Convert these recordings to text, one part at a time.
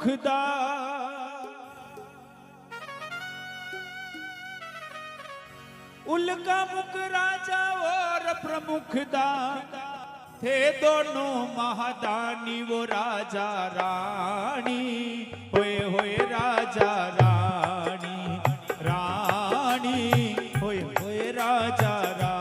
प्रमुखदा उल्का मुख राजा और प्रमुखदा थे दोनों महादानी वो राजा रानी होए राजा रानी रानी होए राजा रानी।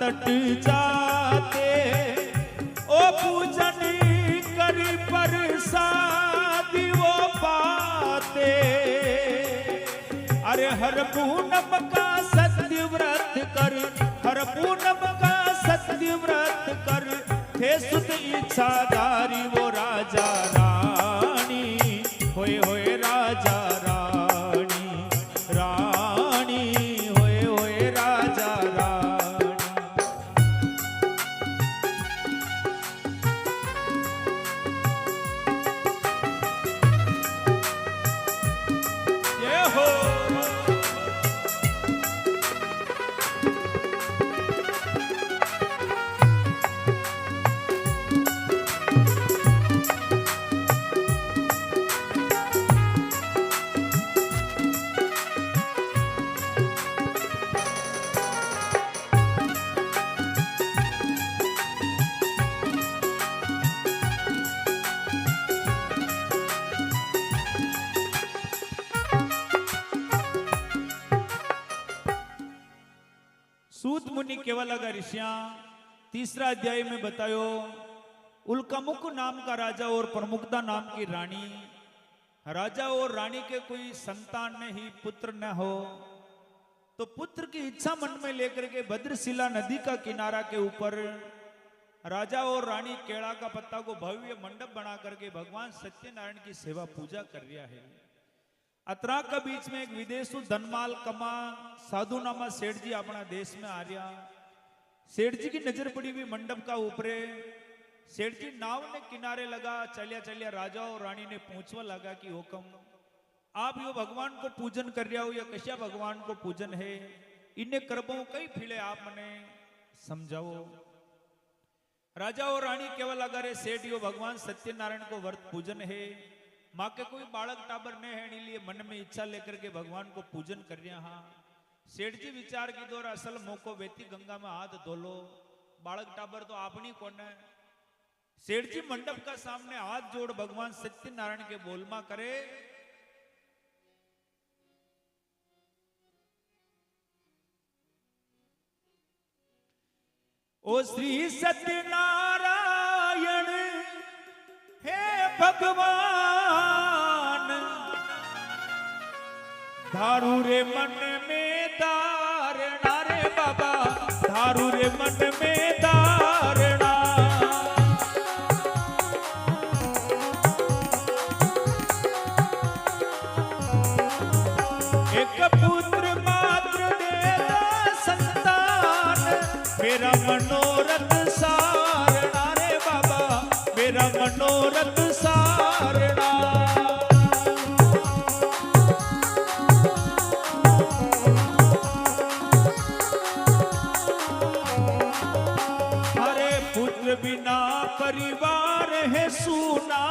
तट जाते ओ पूजन करी प्रसादी वो पाते। अरे हर पूनम का सत्य व्रत कर, हर पूनम का सत्य व्रत कर, थे सुत इच्छाधारी वो राजा रानी होए राजा रानी रानी होए राजा रानी। सूत मुनि केवल लगा ऋषियां तीसरा अध्याय में बतायो उल्कामुख नाम का राजा और प्रमुखदा नाम की रानी। राजा और रानी के कोई संतान नहीं, पुत्र न हो, तो पुत्र की इच्छा मन में लेकर के भद्रशिला नदी का किनारा के ऊपर राजा और रानी केला का पत्ता को भव्य मंडप बना करके भगवान सत्यनारायण की सेवा पूजा कर रहा है। अतरा का बीच में एक विदेशु धनमाल कमा साधु नामा सेठ जी अपना देश में आ रहा। सेठ जी की नजर पड़ी हुई मंडप का ऊपरे। सेठ जी नाव ने किनारे लगा, चलिया चलिया राजा और रानी ने पूछवा लगा कि हुक्म आप यो भगवान को पूजन कर रहा हो या कश्या भगवान को पूजन है, इन्हें करबो कई फिले आप मने समझाओ। राजा और रानी केवल अगर सेठ यो भगवान सत्यनारायण को व्रत पूजन है, माँ के कोई बालक टाबर न है, लिए मन में इच्छा लेकर के भगवान को पूजन कर रहा। हाँ सेठ जी विचार की दौर असल मोको वेती गंगा में हाथ धोलो, बालक टाबर तो आपनी कौन है। सेठ जी मंडप का सामने हाथ जोड़ भगवान सत्यनारायण के बोलमा करे। ओ श्री सत्यनारायण हे भगवान, धारू रे मन में धारणा रे बाबा, धारू रे मन में धारणा। एक पुत्र मात्र दे संतान, मेरा मनोरथ सारणा रे बाबा, मेरा मनोरथ सारणा। हरे पुत्र बिना परिवार है सूना,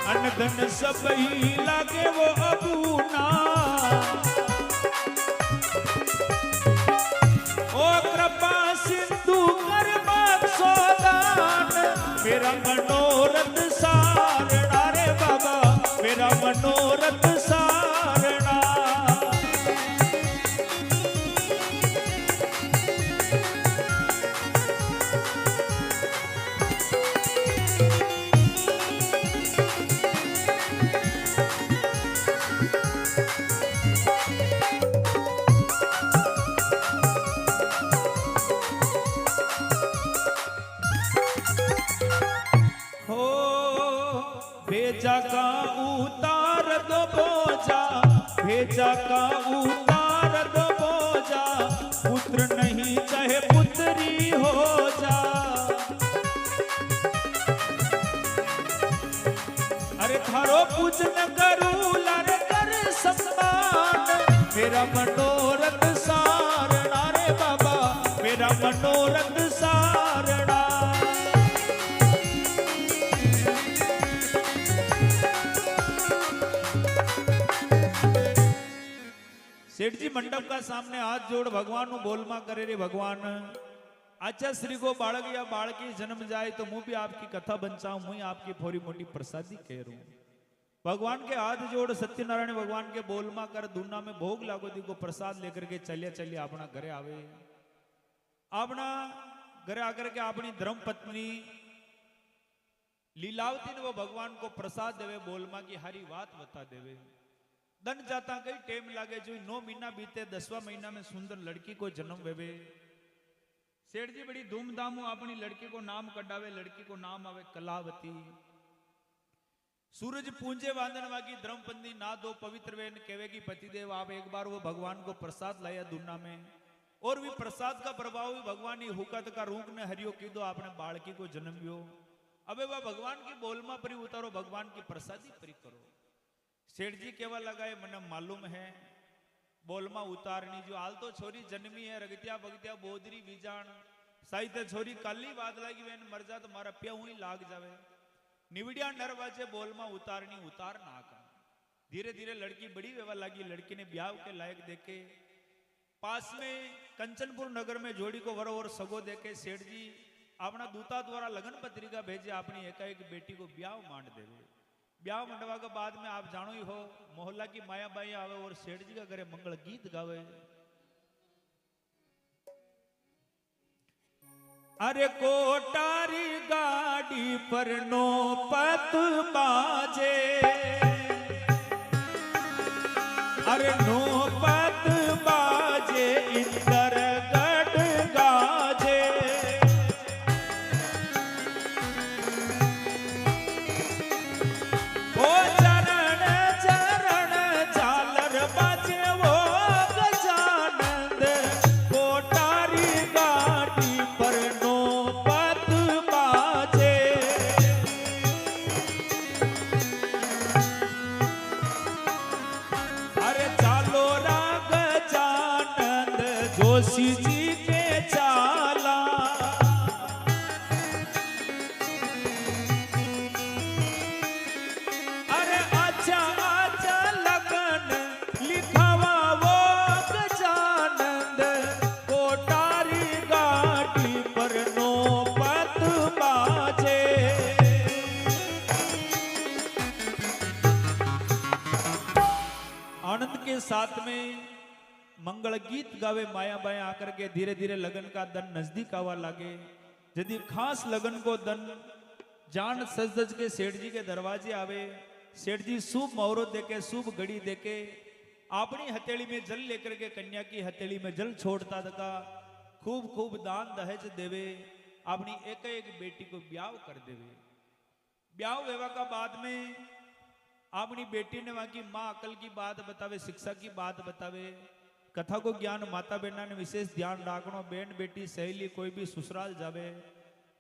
अनधन सब ही लागे वो अबूना। ओ कृपा सिंधु कर बख्शोदान, मेरा मनोरथ सारणा रे बाबा, मेरा मनोरथ सारणा। हो भेजा का उतार दो बोझा, भेजा का उतार दो बोझा, पुत्र नहीं चाहे पुत्री हो जा। अरे थारो पूजन करूं लर कर सम्मान, मेरा मनोरथ सारणा रे बाबा, मेरा मनोरथ सारणा। सेठ जी मंडप का सामने हाथ जोड़ भगवान नु बोलमा करे रे भगवान, अच्छा श्री को बालक या बालकी जन्म जाए तो मुंह भी आपकी कथा बंचाऊं, मुंह आपकी थोड़ी मोटी प्रसादी कह रू। भगवान के हाथ जोड़ सत्यनारायण भगवान के बोलमा कर दूना में भोग लागो दी को प्रसाद लेकर के चलिए चलिए अपना घरे आवे। अपना घरे आकर के अपनी धर्म पत्नी लीलावती ने वो भगवान को प्रसाद देवे, बोलमा की हरी बात बता देवे। दन जाता कई टेम लागे, जो 9 महीना बीते 10वां महीना में सुंदर लड़की को जन्म वेवे। सेठ जी बड़ी धूमधाम अपनी लड़की को नाम कढ़ावे, लड़की को नाम आवे कलावती। सूरज पूंजे वादन वागी धर्मपत्नी ना दो पवित्र वेन कहेगी पतिदेव आप एक बार वो भगवान को प्रसाद लाया दुनिया में, और भी प्रसाद का प्रभाव भी भगवान ही हुकत का रूप ने हरियो की दो आपने बालकी को जन्मियो। अबे वह भगवान की बोलमा परी उतारो, भगवान की प्रसादी परी करो। सेठ जी केवा लगाए मने मालूम है बोलमा उतारनी, जो हाल तो छोरी जन्मी है रगतिया बगतिया बोदरी बीजान साहित्य छोरी काली बात लगी वेन मर जा तो मारा प्या हुई लाग जावे। निवड़िया नरवाजे बोलमा उतारनी उतार ना का। धीरे धीरे लड़की बड़ी वेवा लगी, लड़की ने ब्याह के लायक देखे पास में कंचनपुर नगर में जोड़ी को वर और सगो देके सेठ जी अपना दूता द्वारा लगन पत्रिका भेजे, अपनी एकाएक बेटी को ब्याह मांड देवे। ब्याह मंडवा के बाद में आप जानो ही हो मोहल्ला की माया बाई आवे और सेठ जी का घरे मंगल गीत गावे। अरे कोटारी गाड़ी पर नौपत बाजे, अरे नौपत बाजे इंदर गढ़ गाजे। ओ चरण चरण झालर बाजे वो गजानंद, कोटारी गाड़ी पर नौपत बाजे। अरे चालो रा गजानंद जोशी जी के चाला, अरे अच्छा अच्छा लगन लिखावा वो गजानंद, कोटारी गाड़ी पर नौपत बाजे। आनंद के साथ में मंगल गीत गावे माया बाया आकर के धीरे धीरे लगन का दन नजदीक आवा लागे। यदि खास लगन को दन जान सज सज के सेठ जी के दरवाजे आवे, सेठ जी शुभ मुहूर्त देके शुभ घड़ी देके अपनी हथेली में जल लेकर के कन्या की हथेली में जल छोड़ता था, खूब खूब दान दहेज देवे, अपनी एक एक बेटी को ब्याह कर देवे। ब्याह वेवा का बाद में अपनी बेटी ने वहां की माँ अकल की बात बतावे, शिक्षा की बात बतावे, कथा को ज्ञान माता बहना ने विशेष ध्यान रखना। बहन बेटी सहेली कोई भी ससुराल जावे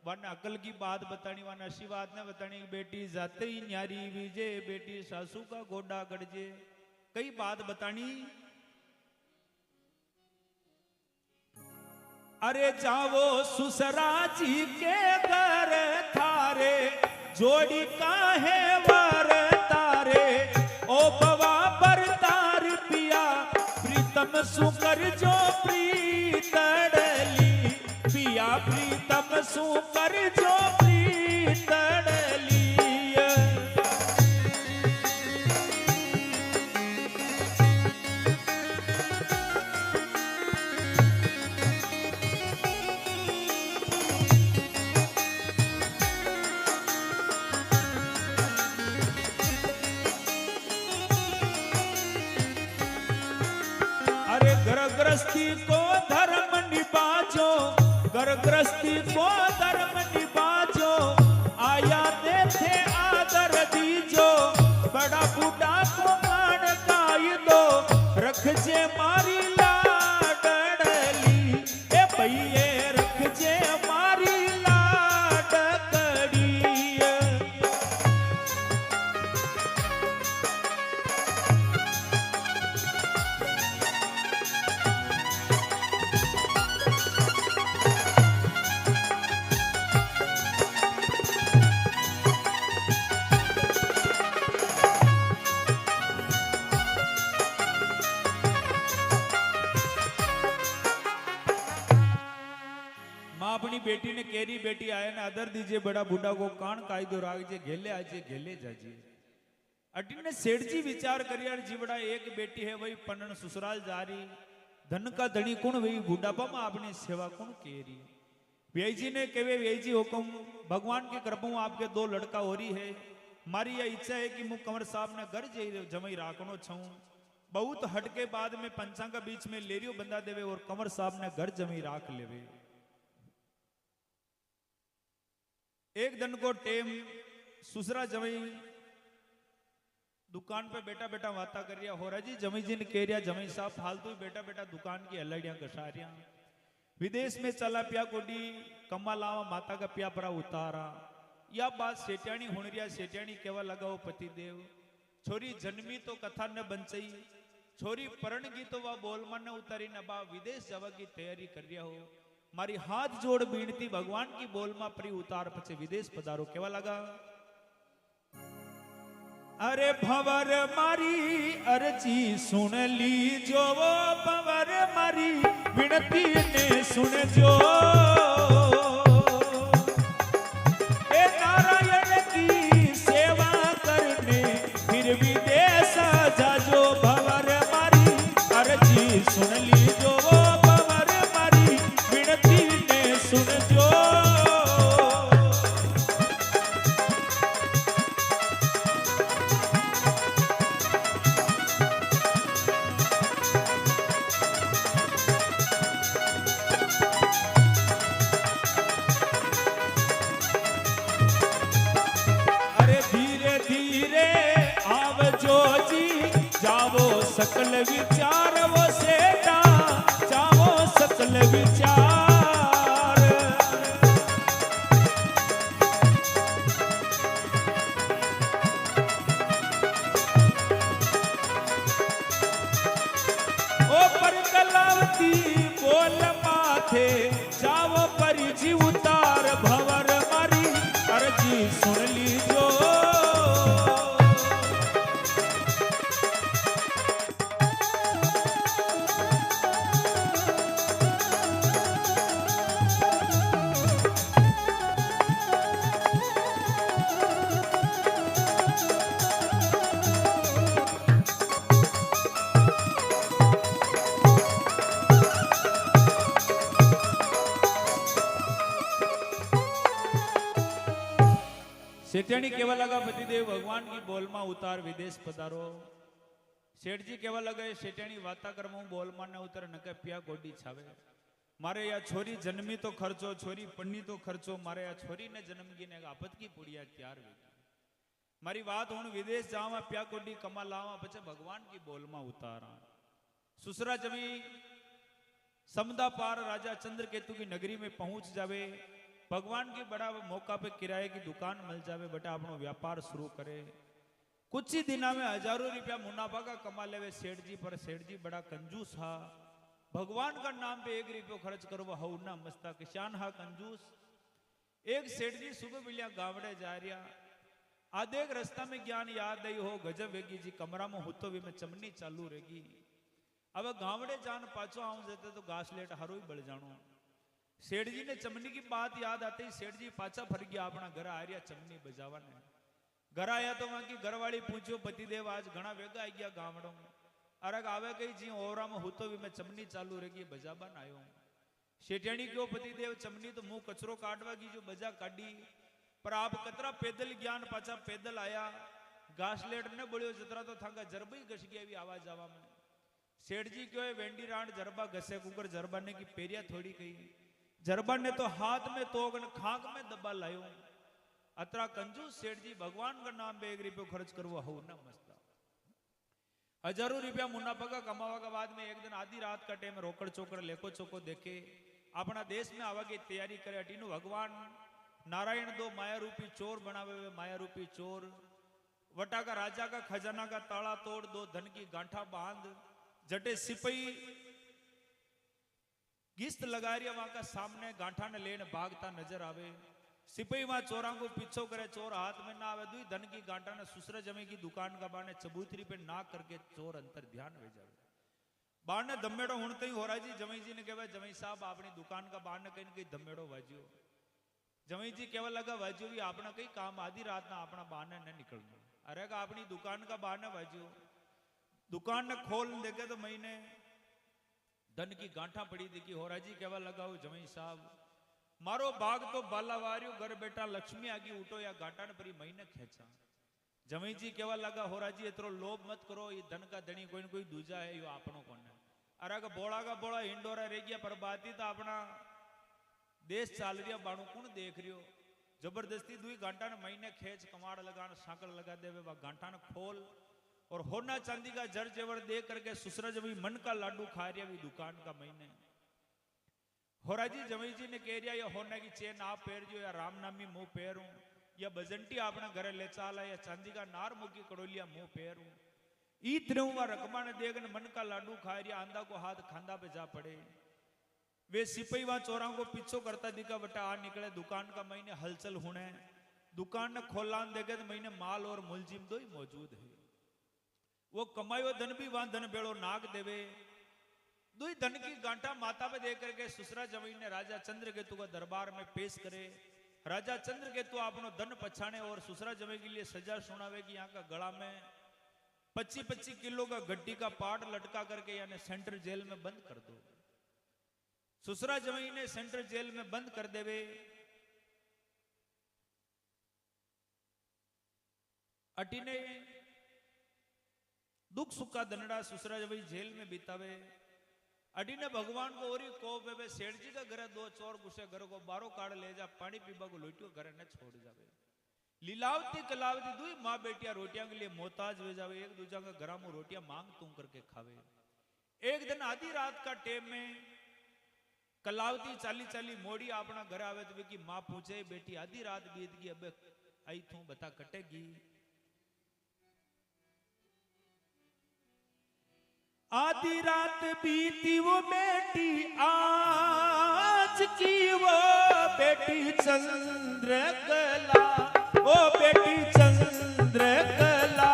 वन अकल की बात बतानी, वन अच्छी बात ने बतानी। बेटी जाते ही न्यारी विजे, बेटी सासू का गोडा गड़जे, कई बात बतानी। अरे जाओ सुसरा जी के घर थारे, जोड़ी का है वर तारे, ओ बवा पर तार पिया प्रीतम सुकर जो प्रीतड़ली, पिया प्रीतम सुकर जो प्रीतड़ली। गृहस्थी को धर्म निभाजो, गृहस्थी को धर्म निभाजो, आया थे आदर बेटी आए ने आदर दीजिए, बड़ा बूढ़ा को कान कायदो राखजे, घेले आजे घेले जाजिए। अटीने सेठ जी विचार करियार जीवड़ा एक बेटी है वही पन्नन ससुराल जा रही, धन का धनी कौन वही बुढ़ापा में अपनी सेवा कौन केरी। व्यय जी ने कहे व्यय जी हुक्म, भगवान की कृपा आपके 2 लड़का हो रही है, मारी यह इच्छा है कि मु कंवर साहब ने घर जमई राखनो छूं। बहुत हटके बाद में पंचा का बीच में लेरियो बंदा देवे और कंवर साहब ने घर जमी राख लेवे। एक दिन को टेम सुसरा जमई दुकान पे बेटा बेटा वाता कर रिया हो रहा जी, जमी जी ने कह रिया जमई साहब फालतू बेटा बेटा दुकान की हलड़ियां घसा रिया, विदेश में चला पिया कोडी कमा लावा माता का पिया परा उतारा। या बात सेठियाणी हुण रिया, सेठियाणी केवा लगाओ पति देव, छोरी जन्मी तो कथा न बंचई, छोरी परण की तो वह बोल मन उतारी न बा विदेश जावा की तैयारी कर रिया हो, मारी हाथ जोड़ बीनती भगवान की बोल मा परी उतार पछे विदेश पधारो। केवा लगा, अरे भंवर मारी अर्जी सुन ली जो, वो भंवर मारी विनती ने सुन जो, ए नारायण की सेवा करने फिर विदेश जाजो, भंवर मारी अर्जी सुन ली जो, वो भंवर मारी विनती ने सुन जो। सकल विचार वो सेठा चाहो सकल विचार, ओ पर कलावती बोल माथे चाहो परिजी उतार, भंवर मारी अर्जी सुन लीजो। सेठियाणी केवा लगा, पतिदेव भगवान की बोल मा उतार विदेश पधारो। सेठ जी केवा लगे, सेठियाणी वाता कर्म बोल मा ने उतर नके पिया गोडी छावे, मारे या छोरी जन्मी तो खर्चो, छोरी पन्नी तो खर्चो, मारे या छोरी ने जन्म की ने आपत की पुड़िया त्यार वेगी, मारी बात हुण विदेश जावा पिया गोडी कमा लावा पछे भगवान की बोल मा उतारा। सुसरा जमी समदा पार राजा चंद्रकेतु की नगरी में पहुंच जावे, भगवान की बड़ा मौका पे किराए की दुकान मिल जावे, बेटा अपनो व्यापार शुरू करे। कुछ ही दिना में हजारों रुपया मुनाफा का कमा लेवे सेठ जी, पर सेठ जी बड़ा कंजूस हा, भगवान का नाम पे 1 रुपयो खर्च करवा हऊ ना मस्ता किसान हा कंजूस। एक सेठ जी सुबह बिलिया गावड़े जा रिया, आधे एक रास्ता में ज्ञान याद आई हो, गजब वेगी जी कमरा में हुतो भी में चमनी चालू रहेगी। अब गावड़े जान पाछो आऊं जाते तो घासलेट हारो ही बढ़ जानो। सेठ जी ने चमनी की बात याद आते ही सेठ जी पाछा फर गया, अपना घर आ रिया चमनी बजावा ने। घर आया तो वहां की घरवाली पूछो, पतिदेव आज घना वेगा आ गया गावड़ों में, अरग आवे कही जी ओवरा में हुतो भी मैं चमनी चालू रहेगी बजाबा न आयो। सेठियाणी क्यों पतिदेव चमनी तो मुंह कचरो काटवा की जो बजा काटी, पर आप कतरा पैदल ज्ञान पाछा पैदल आया, घासलेट ने बोलियो जतरा तो थाका जरबा ही घस गया भी आवाज आवा में। सेठ जी क्यों वेंडी राण जरबा घसे कुकर जरबा ने की पेरिया थोड़ी कही, जरबा ने तो हाथ में तोग ने खाक में दबा लायो। अतरा कंजूस सेठ जी भगवान का नाम पे 1 रुपयो खर्च करवा हो ना मस्ता। हजारों रुपया मुनाफा का कमावा के बाद में एक दिन आधी रात का टाइम रोकड़ चोकड़ लेको चोको देखे अपना देश में आवा की तैयारी करे, अटीनु भगवान नारायण 2 माया रूपी चोर बनावे, माया रूपी चोर वटा का राजा का खजाना का ताला तोड़, 2 धन की गांठा बांध, जटे सिपाही गिस्त लगा रिया वहां का सामने गांठा ने लेने भागता नजर आवे। सिपाही वहां चोरा को पीछो करे, चोर हाथ में ना आवे, दुई धन की गांठा ने सुसरा जमी की दुकान का बाने चबूतरी पे नाक करके चोर अंतर ध्यान वे जावे। बाण ने धमेड़ो हुणते ही हो रहा जी, जमई जी ने कहे जमई साहब अपनी दुकान का बाण ने कहीं कहीं धमेड़ो वाजियो। जवाई जी केवल लगा वाजू भी अपना कई काम आधी रात ना अपना बहाने न निकलना। अरे का अपनी दुकान का बहाना वाजू, दुकान ने खोल देखे तो महीने धन की गांठा पड़ी देखी। होरा जी केवल लगा जवाई साहब मारो बाग तो बालावारियो घर बेटा लक्ष्मी आगी उठो या गांठा ने परी महीने खेचा। जवाई जी केवल लगा होरा जी इतरो लोभ मत करो, ये धन का धनी कोई न कोई दूजा है, यो आपनो कौन है। अरे का बोला हिंडोरा रह गया पर बाती तो अपना देश चाल रिया बाणु कौन देख रियो। जबरदस्ती दुई गांठा ने महीने खेच कमाड़ लगा सांकड़ लगा देवे, वह गांठा ने खोल और होना चांदी का जर जेवर दे करके सुसरा जब मन का लाडू खा रिया भी दुकान का महीने। होरा जी जवाई जी ने कह रिया या होना की चेन आप पहर जो या राम नामी मुंह पहरूं, या बजंटी अपना घरे ले चाला, या चांदी का नार मुकी कड़ोलिया मुंह पहरूं। इतने रकमा ने देखने मन का लाडू खा रिया, आंधा को हाथ खांदा पे जा पड़े। वे सिपाही वहां चोरा को पीछो करता दिखा बटा आ निकले दुकान का महीने हलचल होने। दुकान ने खोलान देखे तो महीने माल और मुलजिम दो ही मौजूद है। वो कमायो धन भी वहां धन बेड़ो नाग देवे। दुई धन की गांठा माता पे दे करके सुसरा जवाई ने राजा चंद्रकेतु का दरबार में पेश करे। राजा चंद्रकेतु अपनो धन पछाने और सुसरा जवाई के लिए सजा सुनावे कि यहाँ का गला में 25-25 किलो का गड्डी का पाट लटका करके यानी सेंट्रल जेल में बंद कर दो। सुसरा जवाई ने सेंट्रल जेल में बंद कर देवे। अटीने दुख सुख का दंडा सुसरा जवाई जेल में बितावे। अटीने भगवान को ओरी को बेबे सेठ जी का घर दो चोर घुसे घर को बारो काट ले जा, पानी पीबा को लोटियो घर न छोड़ जावे। लीलावती कलावती दुई माँ बेटिया रोटियां के लिए मोहताज हो जावे, एक दूजा का घरा में रोटियां मांग तू करके खावे। एक दिन आधी रात का टेम में कलावती चाली मोड़ी अपना घर आवे तो की माँ पूछे बेटी आधी रात बीत गई अब आई तू बता कटेगी। आधी रात बीती वो बेटी आज की वो बेटी चंद्रकला, ओ बेटी चंद्रकला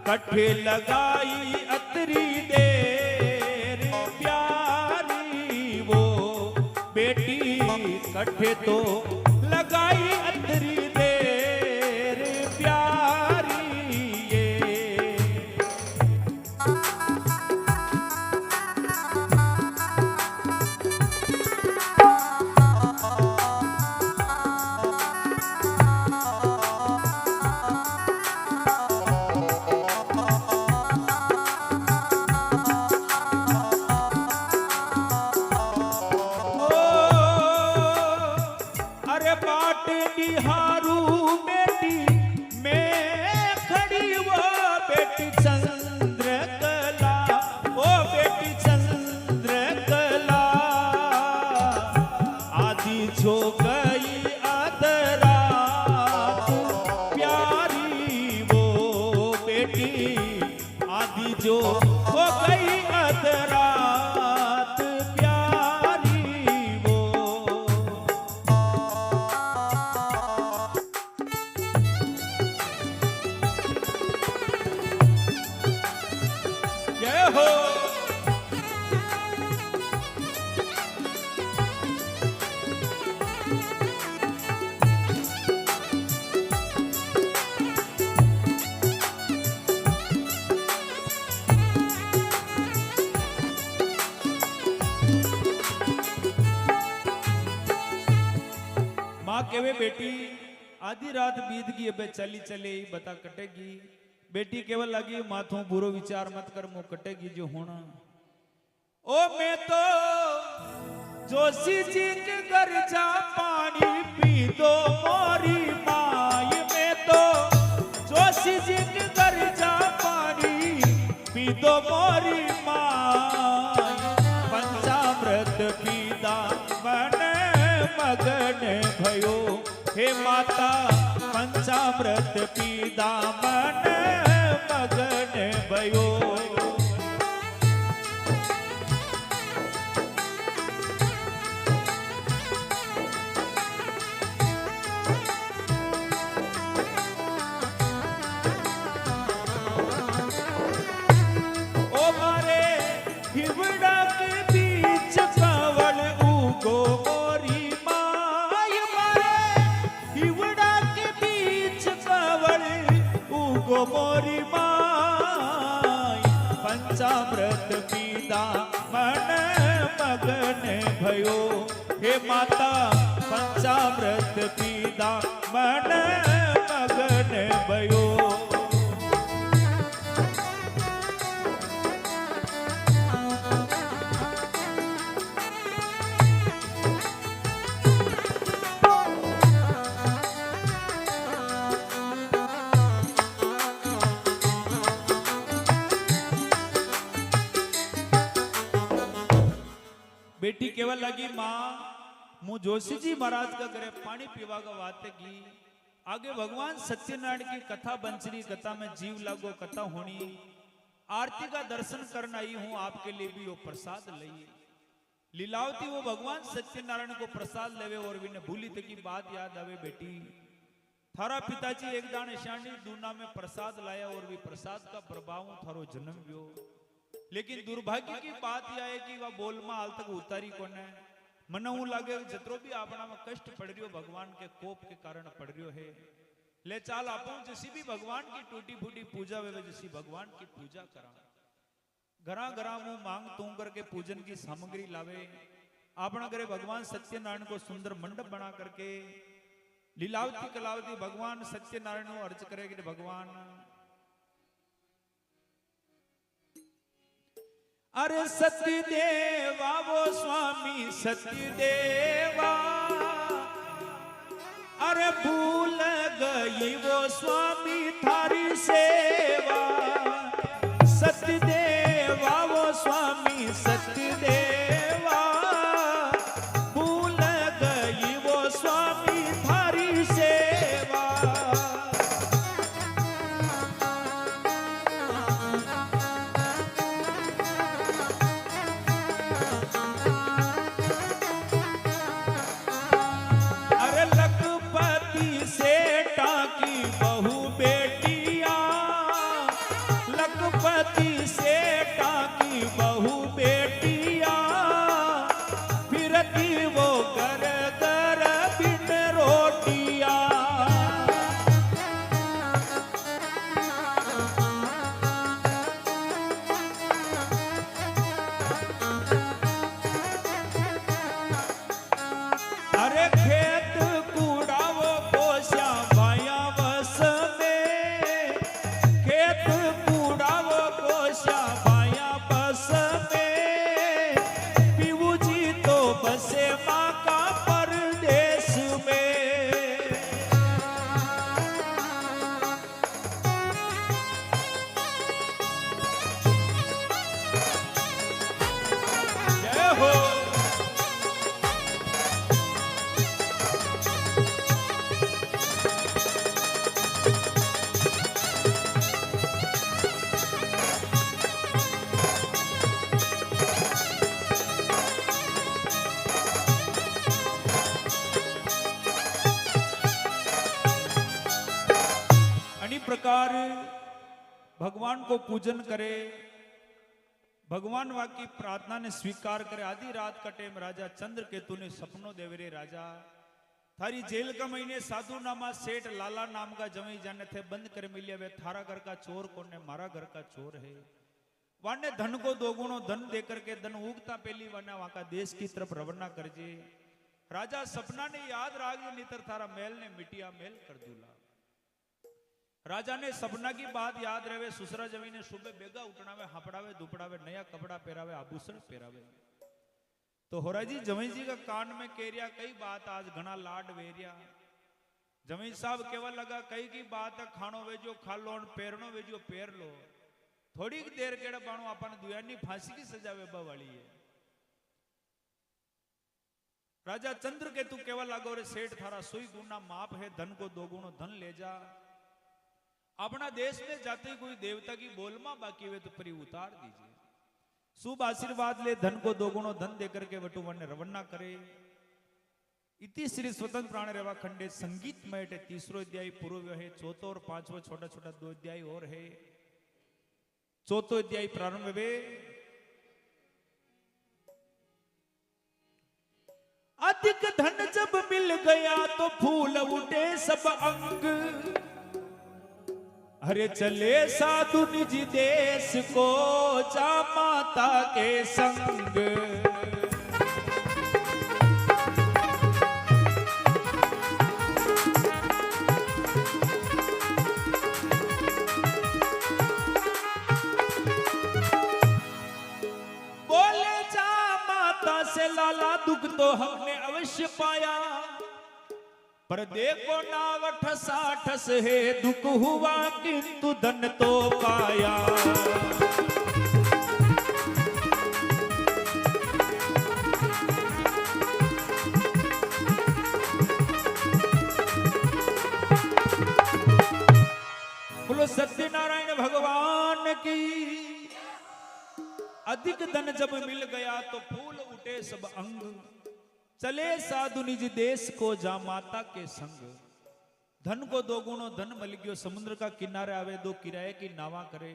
कट्ठे लगाई अतरी देर प्यारी। वो बेटी कट्ठे तो लगाई अतरी देर प्यारी। केवे बेटी आधी रात बीत गई अब चली चले बता कटेगी। बेटी केवल लगी माथों बुरो विचार मत कर मुंह कटेगी जो होना। ओ मैं तो जोशी जी के घर जा पानी पी दो मोरी माई। मैं तो जोशी जी के घर जा पानी पी दो मोरी माई। पंचामृत पीदा मन मगन भयो हे माता, पंचामृत पीदा मन मगन भयो। ओ मारे हिवड़ा के बीच कंवल उगो मोरी माँ। मोरी माई पंचामृत पीदा मन मगन भयो। हे माता पंचामृत पीदा मन मगन भयो। बेटी केवल लगी माँ मु जोशी जी महाराज का करे पानी पीवा का वाते की आगे भगवान सत्यनारायण की कथा बंचरी कथा में जीव लागो कथा होनी आरती का दर्शन करना आई हूं आपके लिए भी वो प्रसाद लइए। लीलावती वो भगवान सत्यनारायण को प्रसाद लेवे और भी ने भूली तक की बात याद आवे बेटी थारा पिताजी एक दान ईशानी दूना में प्रसाद लाया और भी प्रसाद का प्रभाव थारो जन्म व्यो। लेकिन दुर्भाग्य की बात यह है कि वह बोल में हाल तक उतारी कोने मन ऊ लागे जतरो भी अपना में कष्ट पड़ रही हो भगवान के कोप के कारण पड़ रही है। ले चाल आपो जैसी भी भगवान की टूटी फूटी पूजा वे जैसी भगवान की पूजा करा घरा घरा मुंह मांग तू करके पूजन की सामग्री लावे अपना करे भगवान सत्यनारायण को सुंदर मंडप बना करके लीलावती कलावती भगवान सत्यनारायण को अर्ज करे कि भगवान अरे सत्यदेवा वो स्वामी सत्यदेवा अरे भूल गई वो स्वामी थारी सेवा। सत्यदेवा वो स्वामी सत्यदेवा भूल गई वो स्वामी थारी सेवा। प्रकार भगवान को पूजन करे भगवान वाकी प्रार्थना ने स्वीकार करे। आधी रात का टेम राजा चंद्र केतु ने सपनों देवरे राजा थारी जेल का महीने साधु नामा सेठ लाला नाम का जमी जाने थे बंद कर मिलिया वे थारा घर का चोर कौन है मारा घर का चोर है। वाने धन को दोगुणों धन देकर के धन उगता पहली वाने वहां का देश की तरफ रवाना कर जे। राजा सपना ने याद राग नितर थारा महल ने मिटिया महल कर दूला। राजा ने सपना की बात याद रहे सुसरा जमी ने सुबह बेगा उठनावे हापड़ावे दुपड़ावे नया कपड़ा पहरावे आभूषण पहरावे। तो होरा जी जमी जी का कान में केरिया कई बात आज घना लाड वेरिया। जमी साहब केवल लगा कई की बात है खानो वेजो खा लो पैरनो वेजो पैर लो। थोड़ी देर केड़ा बाणो अपन दुयानी फांसी की सजा वेबा वाली है। राजा चंद्र के तू केवल लागो रे सेठ थारा सुई गुना माप है धन को दो गुणों धन ले जा। अपना देश में जाते कोई देवता की बोलमा बाकी हुए तो परी उतार दीजिए। शुभ आशीर्वाद ले धन को दो गुणों धन देकर के वटुवन ने रवाना करे। इति श्री स्वतंत्र प्राण रेवा खंडे संगीतमय तीसरो अध्याय पूर्व है। चौथो और पांचवा छोटा छोटा दो अध्याय और है। चौथो अध्याय प्रारंभ वे अधिक धन जब मिल गया तो फूल उठे सब अंग। अरे चले साधु निज देश को जा माता के संग। बोले जा माता से लाला दुख तो हमने अवश्य पाया, पर देखो नाव ठसा ठस है दुख हुआ किंतु धन तो पाया। बोलो सत्यनारायण भगवान की। अधिक धन जब मिल गया तो फूल उठे सब अंग। चले साधु निज देश को जा माता के संग। धन को दो गुणो धन मिल गयो, समुद्र का किनारे आवे दो किराए की नावा करे।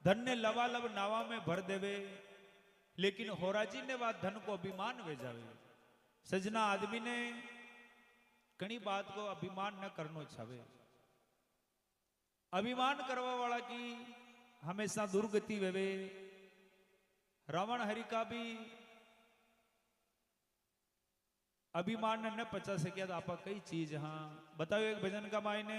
धन ने लवालब नावा में भर देवे, लेकिन होराजी ने वह धन को अभिमान वे जावे। सजना आदमी ने कई बात को अभिमान न करनो छावे। अभिमान करवा वाला की हमेशा दुर्गति वेवे। रावण हरि का भी अभिमान न पचा सकिया तो आप कई चीज। हाँ बताओ एक भजन का मायने।